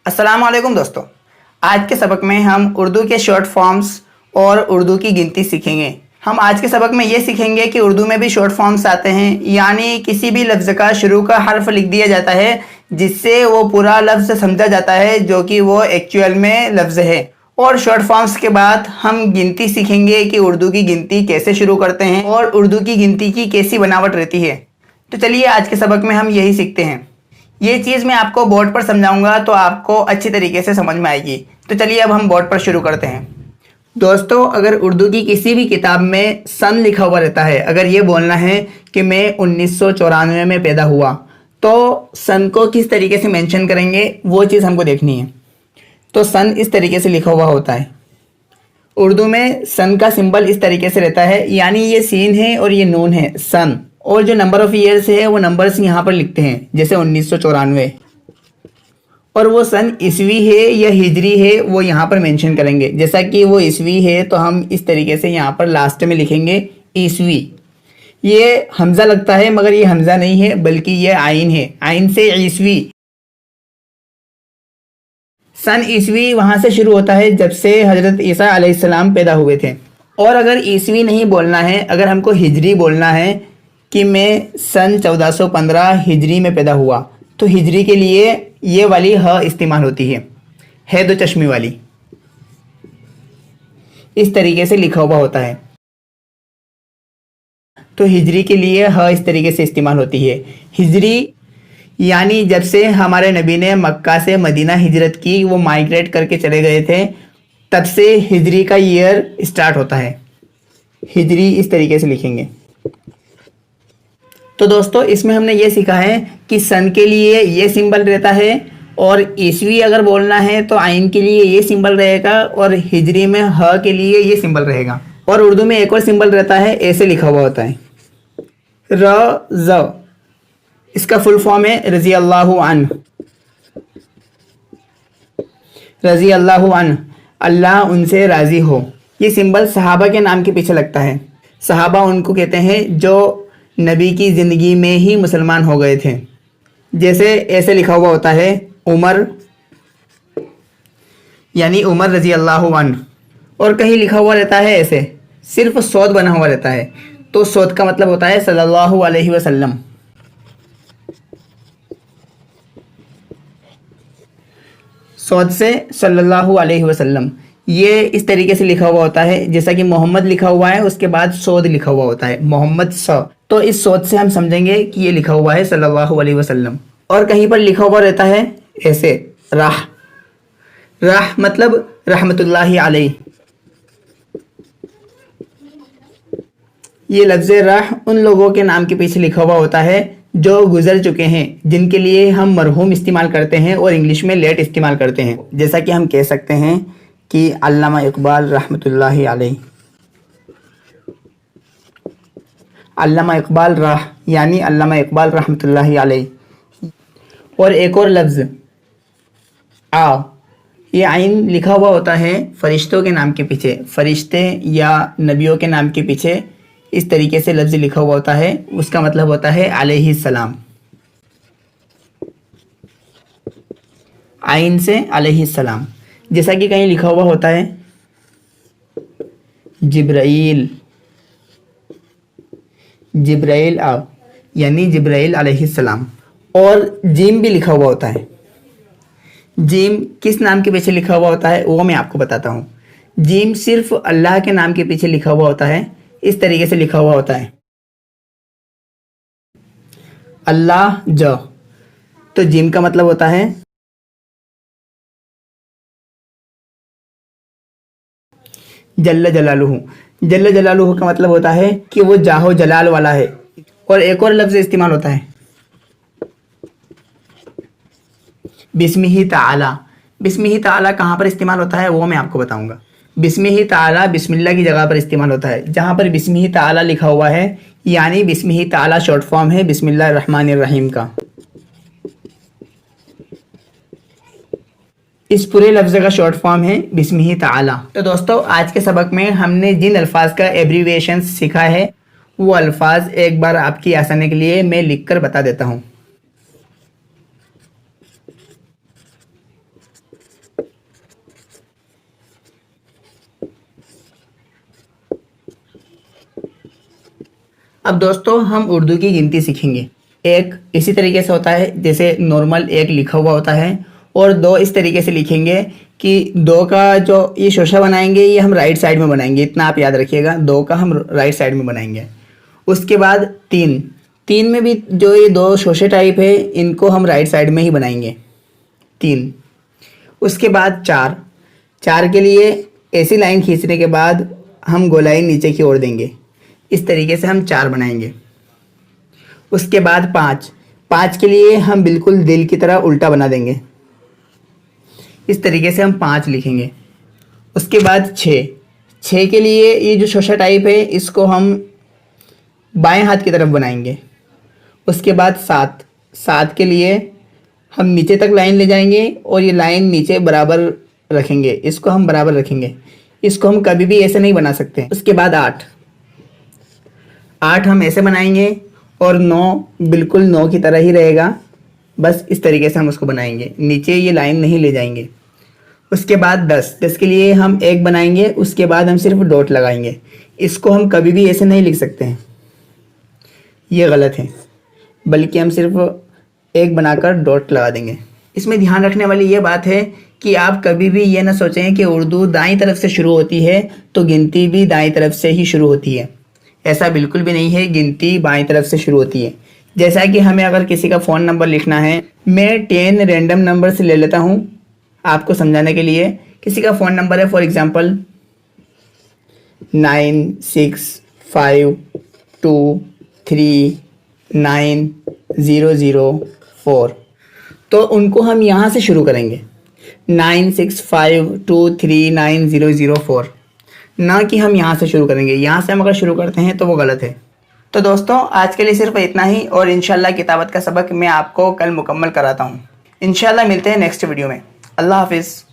अस्सलाम वालेकुम दोस्तों। आज के सबक में हम उर्दू के शॉर्ट फॉर्म्स और उर्दू की गिनती सीखेंगे। हम आज के सबक में ये सीखेंगे कि उर्दू में भी शॉर्ट फॉर्म्स आते हैं, यानी किसी भी लफ्ज़ का शुरू का हर्फ लिख दिया जाता है जिससे वो पूरा लफ्ज़ समझा जाता है जो कि वो एक्चुअल में लफ्ज़ है। और शॉर्ट फॉर्म्स के बाद हम गिनती सीखेंगे कि उर्दू की गिनती कैसे शुरू करते हैं और उर्दू की गिनती की कैसी बनावट रहती है। तो चलिए आज के सबक में हम यही सीखते हैं। ये चीज़ मैं आपको बोर्ड पर समझाऊंगा तो आपको अच्छी तरीके से समझ में आएगी। तो चलिए अब हम बोर्ड पर शुरू करते हैं। दोस्तों, अगर उर्दू की किसी भी किताब में सन लिखा हुआ रहता है, अगर ये बोलना है कि मैं 1994 में पैदा हुआ, तो सन को किस तरीके से मेंशन करेंगे वो चीज़ हमको देखनी है। तो सन इस तरीके से लिखा हुआ होता है। उर्दू में सन का सिंबल इस तरीके से रहता है, यानी ये सीन है और ये नून है, सन। और जो नंबर ऑफ ईयर्स है वो नंबर्स यहाँ पर लिखते हैं, जैसे 1994। और वो सन ईस्वी है या हिजरी है वो यहाँ पर मेंशन करेंगे। जैसा कि वो ईस्वी है तो हम इस तरीके से यहाँ पर लास्ट में लिखेंगे ईस्वी। ये हमज़ा लगता है मगर ये हमज़ा नहीं है बल्कि ये आइन है, आइन से ईस्वी। सन ईस्वी वहाँ से शुरू होता है जब से हज़रत ईसा अलैहिस्सलाम पैदा हुए थे। और अगर ईस्वी नहीं बोलना है, अगर हमको हिजरी बोलना है कि मैं सन 1415 हिजरी में पैदा हुआ, तो हिजरी के लिए ये वाली ह इस्तेमाल होती है दो चश्मे वाली। इस तरीके से लिखा हुआ होता है। तो हिजरी के लिए ह इस तरीके से इस्तेमाल होती है। हिजरी यानी जब से हमारे नबी ने मक्का से मदीना हिजरत की, वो माइग्रेट करके चले गए थे, तब से हिजरी का ईयर स्टार्ट होता है। हिजरी इस तरीके से लिखेंगे। तो दोस्तों, इसमें हमने ये सीखा है कि सन के लिए ये सिंबल रहता है, और ईस्वी अगर बोलना है तो आइन के लिए ये सिंबल रहेगा, और हिजरी में ह के लिए ये सिंबल रहेगा। और उर्दू में एक और सिंबल रहता है, ऐसे लिखा हुआ होता है र ज़। इसका फुल फॉर्म है रज़ी अल्लाहु अन्हु। रज़ी अल्लाहु अन्हु, अल्लाह उनसे राज़ी हो। ये सिंबल सहाबा के नाम के पीछे लगता है। सहाबा उनको कहते हैं जो नबी की ज़िंदगी में ही मुसलमान हो गए थे। जैसे ऐसे लिखा हुआ होता है उमर, यानी उमर रज़ी अल्लाहु अन्हु। और कहीं लिखा हुआ रहता है ऐसे, सिर्फ सौद बना हुआ रहता है, तो सौद का मतलब होता है सल्लल्लाहु अलैहि वसल्लम। सौद से सल्लल्लाहु अलैहि वसल्लम, ये इस तरीके से लिखा हुआ होता है। जैसा कि मोहम्मद लिखा हुआ है, उसके बाद सौद लिखा हुआ होता है, मोहम्मद स। तो इस सौद से हम समझेंगे कि ये लिखा हुआ है सल्लल्लाहु अलैहि वसल्लम। और कहीं पर लिखा हुआ रहता है ऐसे राह। राह मतलब रहमतुल्लाहि अलैहि। ये लफ्ज़ राह उन लोगों के नाम के पीछे लिखा हुआ होता है जो गुजर चुके हैं, जिनके लिए हम मरहूम इस्तेमाल करते हैं और इंग्लिश में लेट इस्तेमाल करते हैं। जैसा कि हम कह सकते हैं कि अल्लामा इकबाल रहमतुल्लाहि अलैहि। अल्लामा इकबाल राह यानी अल्लामा इकबाल रहमतुल्लाहि अलैहि। और एक और लफ्ज़ आ, ये आइन लिखा हुआ होता है फरिश्तों के नाम के पीछे। फरिश्ते या नबियों के नाम के पीछे इस तरीके से लफ्ज़ लिखा हुआ होता है, उसका मतलब होता है अलैहि सलाम। आइन से अलैहि सलाम। जैसा कि कहीं लिखा हुआ होता है जिब्राइल, जिब्राइल आ, यानी जिब्राइल अलैहि सलाम। और जीम भी लिखा हुआ होता है। जीम किस नाम के पीछे लिखा हुआ होता है वो मैं आपको बताता हूँ। जीम सिर्फ अल्लाह के नाम के पीछे लिखा हुआ होता है। इस तरीके से लिखा हुआ होता है अल्लाह ज। तो जीम का मतलब होता है जल्ल जलालुहु। जल्ल जलालुहु का मतलब होता है कि वो जाहो जलाल वाला है। और एक और लफ्ज़ इस्तेमाल होता है बिस्मिही ताला। बिस्मिही ताला कहाँ पर इस्तेमाल होता है वो मैं आपको बताऊंगा। बिस्मिही ताला बिस्मिल्लाह की जगह पर इस्तेमाल होता है। जहाँ पर बिस्मिही ताला लिखा हुआ है, यानी बिस्मिही ताला शॉर्ट फॉर्म है बिस्मिल्लाहिर रहमानिर रहीम का। इस पूरे लफ्ज़ का शॉर्ट फॉर्म है बिस्मिही ताला। तो दोस्तों, आज के सबक में हमने जिन अल्फाज का एब्रीविएशन सीखा है वो अल्फाज एक बार आपकी आसानी के लिए मैं लिख कर बता देता हूँ। अब दोस्तों हम उर्दू की गिनती सीखेंगे। एक इसी तरीके से होता है जैसे नॉर्मल एक लिखा हुआ होता है, और दो इस तरीके से लिखेंगे कि दो का जो ये शोशा बनाएंगे ये हम राइट साइड में बनाएंगे, इतना आप याद रखिएगा, दो का हम राइट साइड में बनाएंगे। उसके बाद तीन, तीन में भी जो ये दो शोशे टाइप है इनको हम राइट साइड में ही बनाएंगे, तीन। उसके बाद चार, चार के लिए ऐसी लाइन खींचने के बाद हम गोलाई नीचे की ओर देंगे, इस तरीके से हम चार बनाएंगे। उसके बाद पाँच, पाँच के लिए हम बिल्कुल दिल की तरह उल्टा बना देंगे, इस तरीके से हम पाँच लिखेंगे। उसके बाद छः, छः के लिए ये जो शोशा टाइप है इसको हम बाएं हाथ की तरफ बनाएंगे। उसके बाद सात, सात के लिए हम नीचे तक लाइन ले जाएंगे और ये लाइन नीचे बराबर रखेंगे, इसको हम बराबर रखेंगे, इसको हम कभी भी ऐसे नहीं बना सकते। उसके बाद आठ, आठ हम ऐसे बनाएंगे और नौ बिल्कुल नौ की तरह ही रहेगा, बस इस तरीके से हम उसको बनाएंगे, नीचे ये लाइन नहीं ले जाएंगे। उसके बाद दस, दस के लिए हम एक बनाएंगे, उसके बाद हम सिर्फ डॉट लगाएंगे, इसको हम कभी भी ऐसे नहीं लिख सकते हैं, ये गलत है, बल्कि हम सिर्फ एक बनाकर डॉट लगा देंगे। इसमें ध्यान रखने वाली ये बात है कि आप कभी भी ये ना सोचें कि उर्दू दाईं तरफ से शुरू होती है तो गिनती भी दाईं तरफ से ही शुरू होती है, ऐसा बिल्कुल भी नहीं है, गिनती बाईं तरफ से शुरू होती है। जैसा कि हमें अगर किसी का फ़ोन नंबर लिखना है, मैं 10 रैंडम नंबर से ले लेता हूँ आपको समझाने के लिए। किसी का फ़ोन नंबर है फॉर एग्ज़ाम्पल 9652390004, तो उनको हम यहाँ से शुरू करेंगे 9652390004, ना कि हम यहाँ से शुरू करेंगे, यहाँ से हम अगर शुरू करते हैं तो वो गलत है। तो दोस्तों आज के लिए सिर्फ इतना ही, और इंशाल्लाह किताबत का सबक मैं आपको कल मुकम्मल कराता हूँ। इंशाल्लाह मिलते हैं नेक्स्ट वीडियो में। अल्लाह हाफिज़।